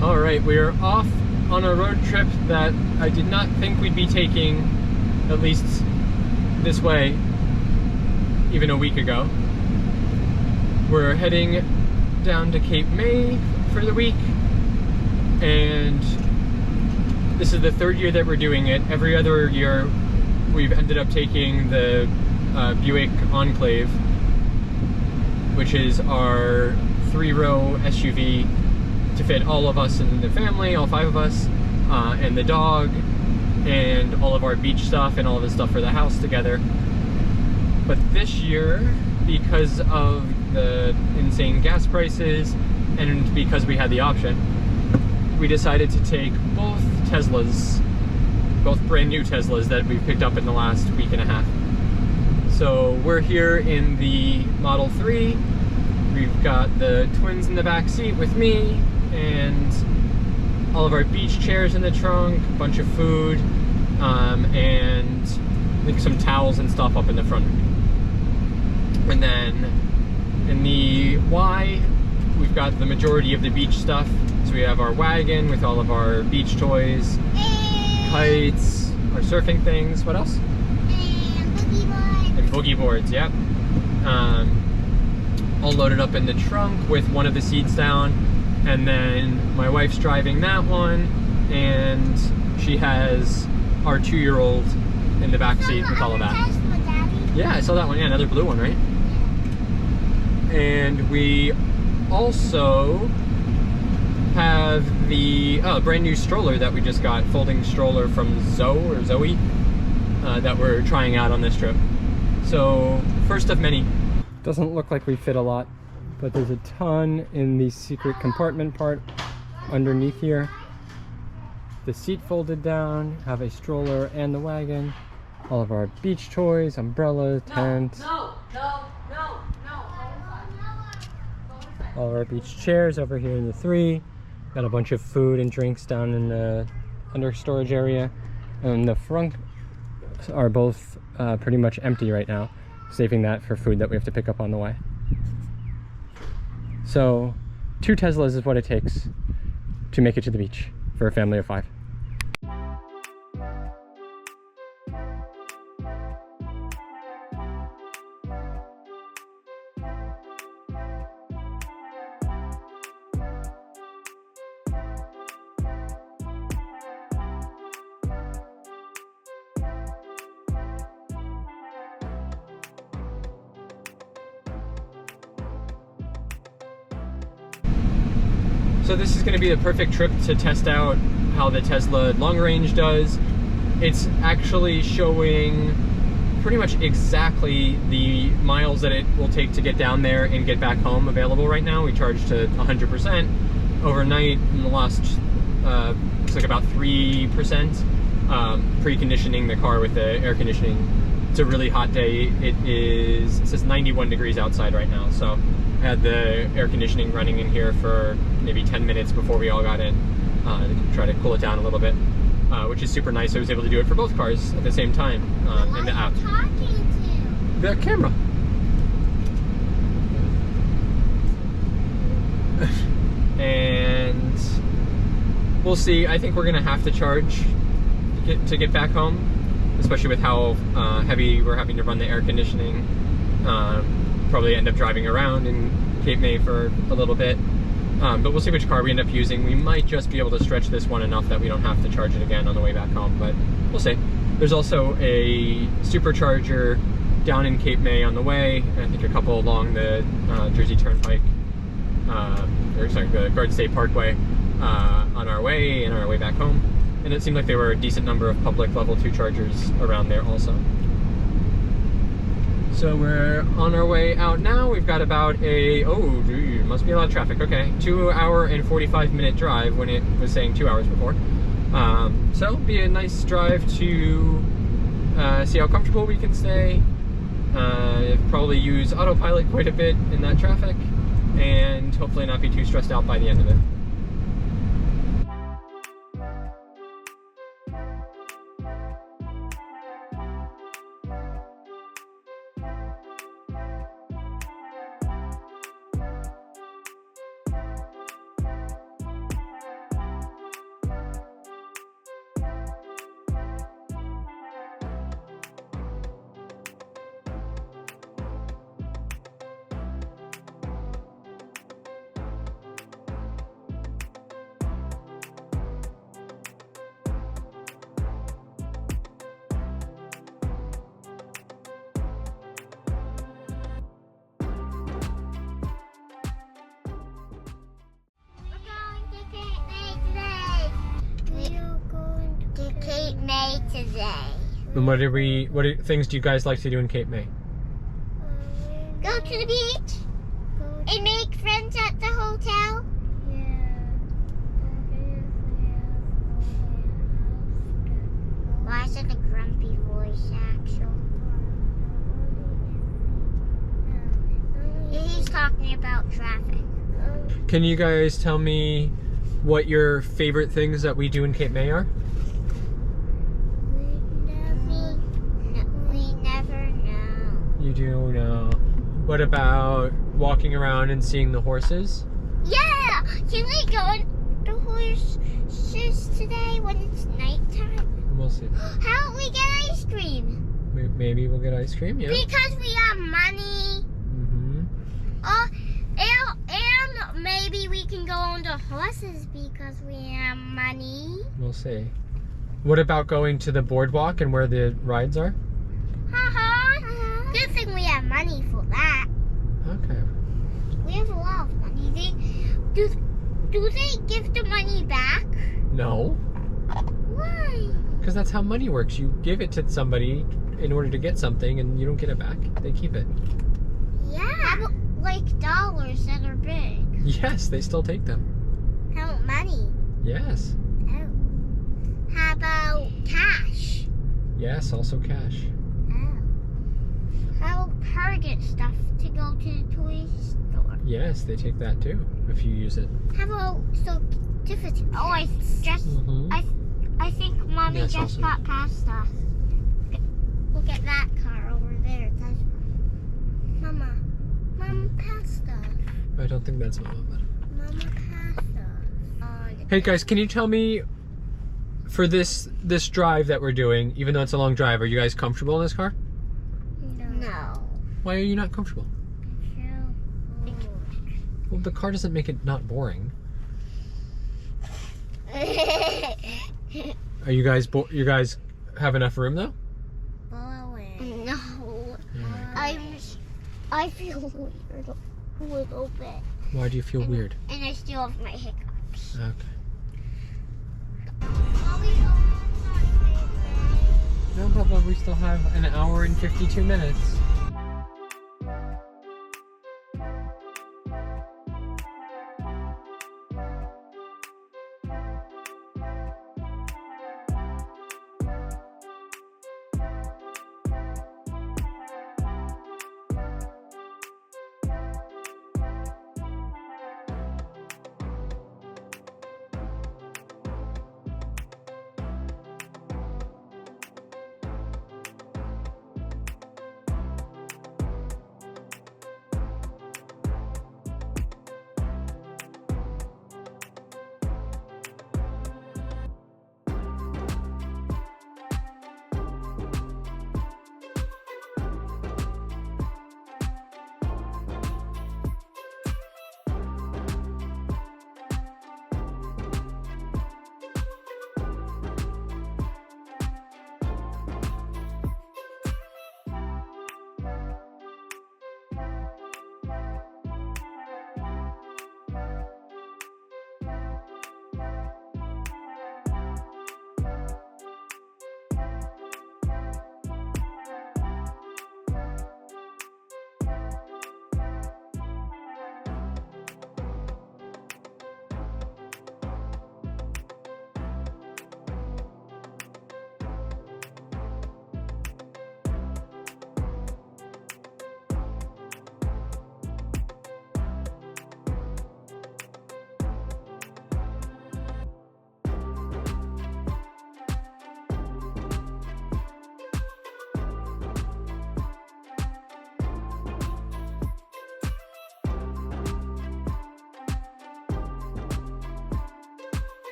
All right, we are off on a road trip that I did not think we'd be taking, at least this way, even a week ago. We're heading down to Cape May for the week, and this is the third year that we're doing it. Every other year we've ended up taking the Buick Enclave, which is our 3-row SUV to fit all of us in the family, all 5 of us, and the dog, and all of our beach stuff and all of the stuff for the house together. But this year, because of the insane gas prices and because we had the option, we decided to take both Teslas, both brand new Teslas that we've picked up in the last week and a half. So we're here in the Model 3. We've got the twins in the back seat with me, and all of our beach chairs in the trunk, a bunch of food, and I think some towels and stuff up in the front. And then in the Y, we've got the majority of the beach stuff. So we have our wagon with all of our beach toys, kites, our surfing things. What else? And boogie boards. And boogie boards, yep. All loaded up in the trunk with one of the seats down. And then my wife's driving that one, and she has our 2-year-old in the back seat with all of that. Tesla, Daddy. Yeah, I saw that one. Yeah, another blue one, right? And we also have the brand new stroller that we just got, folding stroller from Zoe, that we're trying out on this trip. So, first of many. Doesn't look like we fit a lot, but there's a ton in the secret compartment part underneath here. The seat folded down, have a stroller and the wagon, all of our beach toys, umbrellas, tents. All of our beach chairs over here in the 3. Got a bunch of food and drinks down in the under storage area. And the front are both pretty much empty right now, saving that for food that we have to pick up on the way. So 2 Teslas is what it takes to make it to the beach for a family of 5. So this is going to be the perfect trip to test out how the Tesla long range does. It's actually showing pretty much exactly the miles that it will take to get down there and get back home available right now. We charged to 100% overnight in the last, looks like about 3%, preconditioning the car with the air conditioning. It's a really hot day. It says 91 degrees outside right now, so I had the air conditioning running in here for maybe 10 minutes before we all got in to try to cool it down a little bit, which is super nice. I was able to do it for both cars at the same time in the app. The camera. And we'll see. I think we're gonna have to charge to get back home, especially with how heavy we're having to run the air conditioning. Probably end up driving around in Cape May for a little bit, but we'll see which car we end up using. We might just be able to stretch this one enough that we don't have to charge it again on the way back home, but we'll see. There's also a Supercharger down in Cape May on the way, and I think a couple along the Jersey Turnpike, or sorry, the Garden State Parkway on our way and our way back home. And it seemed like there were a decent number of public level 2 chargers around there also. So we're on our way out now. We've got about a, must be a lot of traffic, okay. 2-hour and 45-minute drive when it was saying 2 hours before. So it'll be a nice drive to see how comfortable we can stay. Probably use autopilot quite a bit in that traffic, and hopefully not be too stressed out by the end of it. today. And what things do you guys like to do in Cape May? Go to the beach and make friends at the hotel. Why is it a grumpy voice, actually? He's talking about traffic. Can you guys tell me what your favorite things that we do in Cape May are? We never know. You do know. What about walking around and seeing the horses? Yeah! Can we go on the horses today when it's nighttime? We'll see. How about we get ice cream? Maybe we'll get ice cream, yeah. Because we have money. Mm-hmm. And maybe we can go on the horses because we have money. We'll see. What about going to the boardwalk and where the rides are? Good thing we have money for that. Okay. We have a lot of money. Do they give the money back? No. Why? Because that's how money works. You give it to somebody in order to get something and you don't get it back. They keep it. Yeah. How about, like dollars that are big? Yes, they still take them. How about money? Yes. Oh. How about cash? Yes, also cash. Oh. How about Target stuff to go to the toy store? Yes, they take that too if you use it. How about certificate? Oh, I think Mommy Yes, just also. got past us. Look at that car over there. That's Mama passed us. I don't think that's Mama, but... Mama passed us. Hey guys, can you tell me for this drive that we're doing, even though it's a long drive, are you guys comfortable in this car? No. Why are you not comfortable? Well, the car doesn't make it not boring. Are you guys you guys have enough room though? No. I feel weird a little bit. Why do you feel weird? And I still have my hiccups. Okay. No, but we still have an hour and 52 minutes.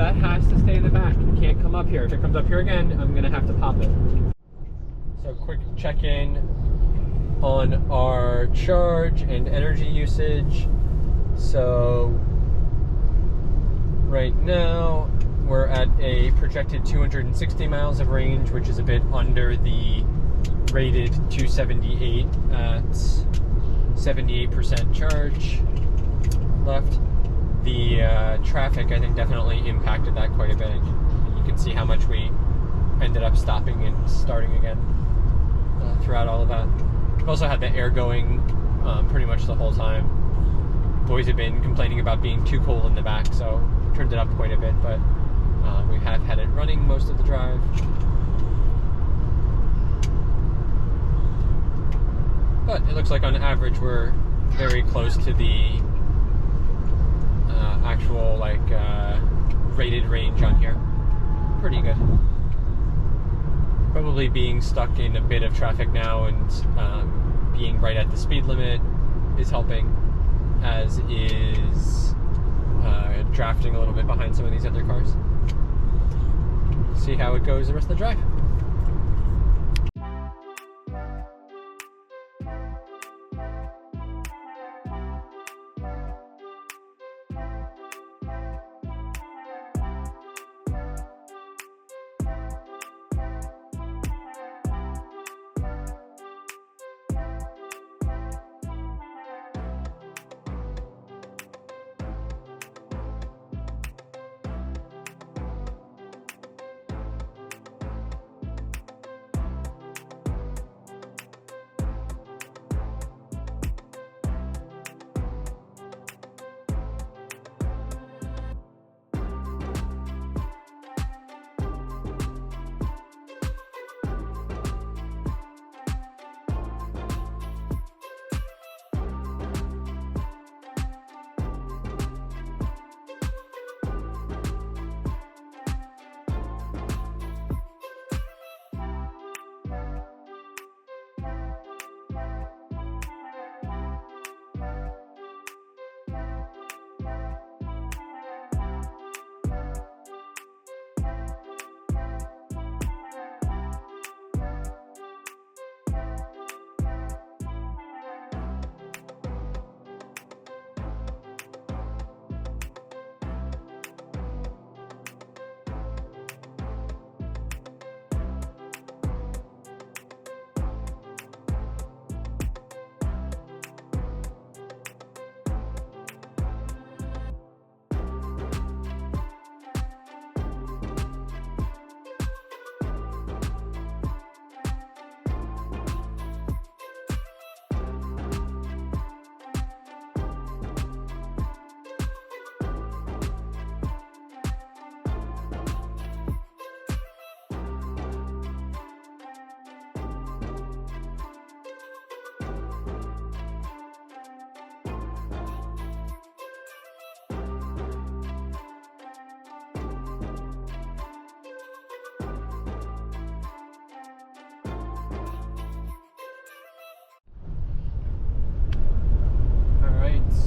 that has to stay in the back. It can't come up here. If it comes up here again, I'm gonna have to pop it. So quick check-in on our charge and energy usage. So right now we're at a projected 260 miles of range, which is a bit under the rated 278 at 78% charge left. The traffic, I think, definitely impacted that quite a bit. You can see how much we ended up stopping and starting again throughout all of that. We've also had the air going pretty much the whole time. Boys have been complaining about being too cold in the back, so turned it up quite a bit, but we have had it running most of the drive. But it looks like on average we're very close to the actual rated range on here. Pretty good. Probably being stuck in a bit of traffic now and being right at the speed limit is helping, as is drafting a little bit behind some of these other cars. See how it goes the rest of the drive.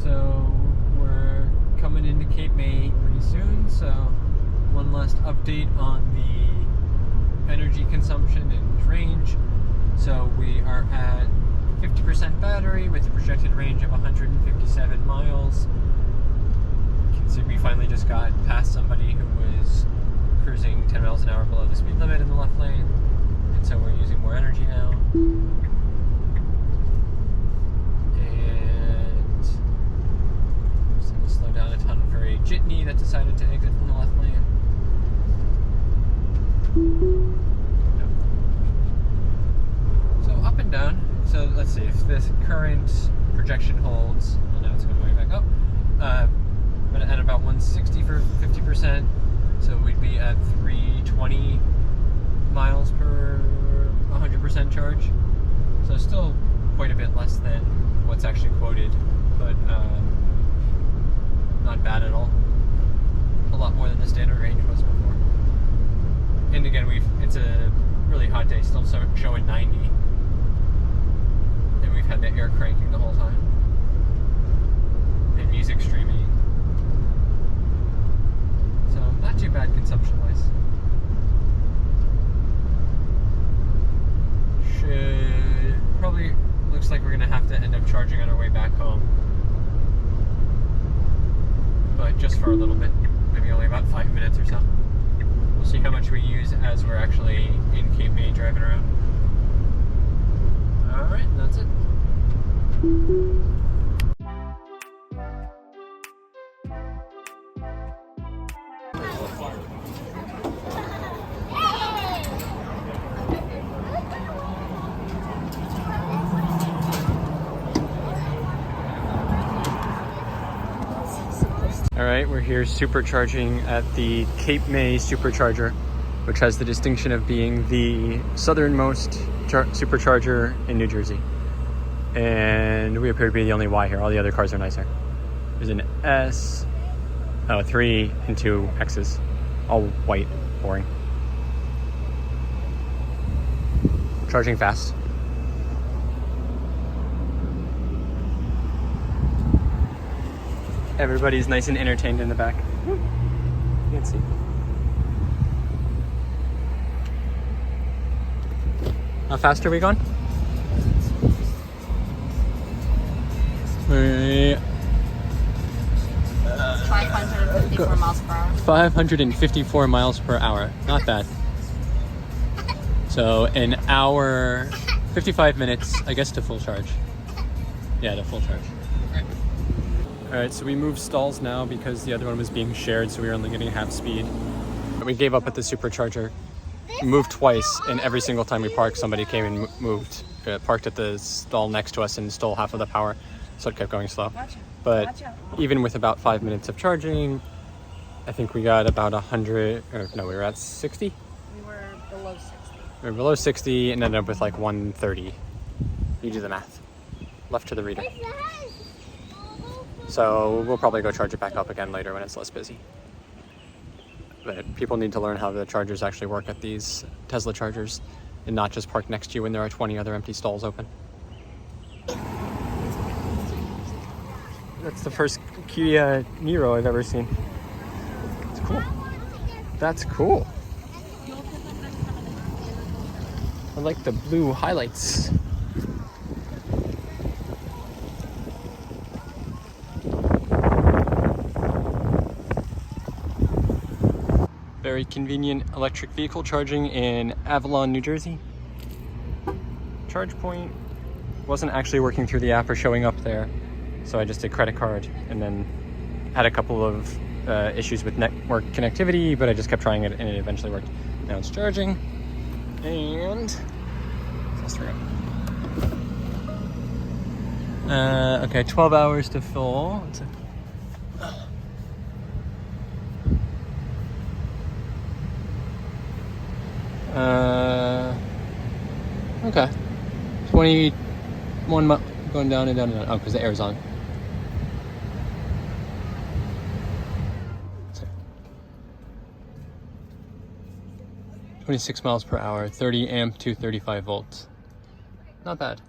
So we're coming into Cape May pretty soon, so one last update on the energy consumption and range. So we are at 50% battery with a projected range of 157 miles. You can see we finally just got past somebody who was cruising 10 miles an hour below the speed limit in the left lane, and so we're using more energy now. Slow down a ton for a jitney that decided to exit from the left lane. So up and down. So let's see if this current projection holds. Well, now it's going way back up. But at about 160 for 50%. So we'd be at 320 miles per 100% charge. So still quite a bit less than what's actually quoted, but not bad at all. A lot more than the standard range was before. And again, it's a really hot day, still showing 90. And we've had the air cranking the whole time. And music streaming. So not too bad. just for a little bit, maybe only about 5 minutes or so. We'll see how much we use as we're actually in Cape May driving around. Alright, that's it. Alright, we're here supercharging at the Cape May Supercharger, which has the distinction of being the southernmost supercharger in New Jersey. And we appear to be the only Y here. All the other cars are nicer. There's an S, 3 and 2 X's. All white, boring. Charging fast. Everybody's nice and entertained in the back. You can't see. How fast are we going? 554 miles per hour. 554 miles per hour. Not bad. So an hour, 55 minutes, I guess, to full charge. Yeah, to full charge. Alright, so we moved stalls now because the other one was being shared, so we were only getting half speed. We gave up at the supercharger. We moved twice, and every single time we parked, somebody came and moved. Parked at the stall next to us and stole half of the power, so it kept going slow. But even with about 5 minutes of charging, I think we got about 100, or no, we were at 60? We were below 60. We were below 60 and ended up with like 130. You do the math. Left to the reader. So we'll probably go charge it back up again later when it's less busy. But people need to learn how the chargers actually work at these Tesla chargers and not just park next to you when there are 20 other empty stalls open. That's the first Kia Niro I've ever seen. It's cool. That's cool. I like the blue highlights. Very convenient electric vehicle charging in Avalon, New Jersey. Charge point wasn't actually working through the app or showing up there, so I just did credit card and then had a couple of issues with network connectivity, but I just kept trying it and it eventually worked. Now it's charging, and okay, 12 hours to full. Okay. 21 miles going down and down and down. Oh, because the air's on. 26 miles per hour, 30 amp to 35 volts. Not bad.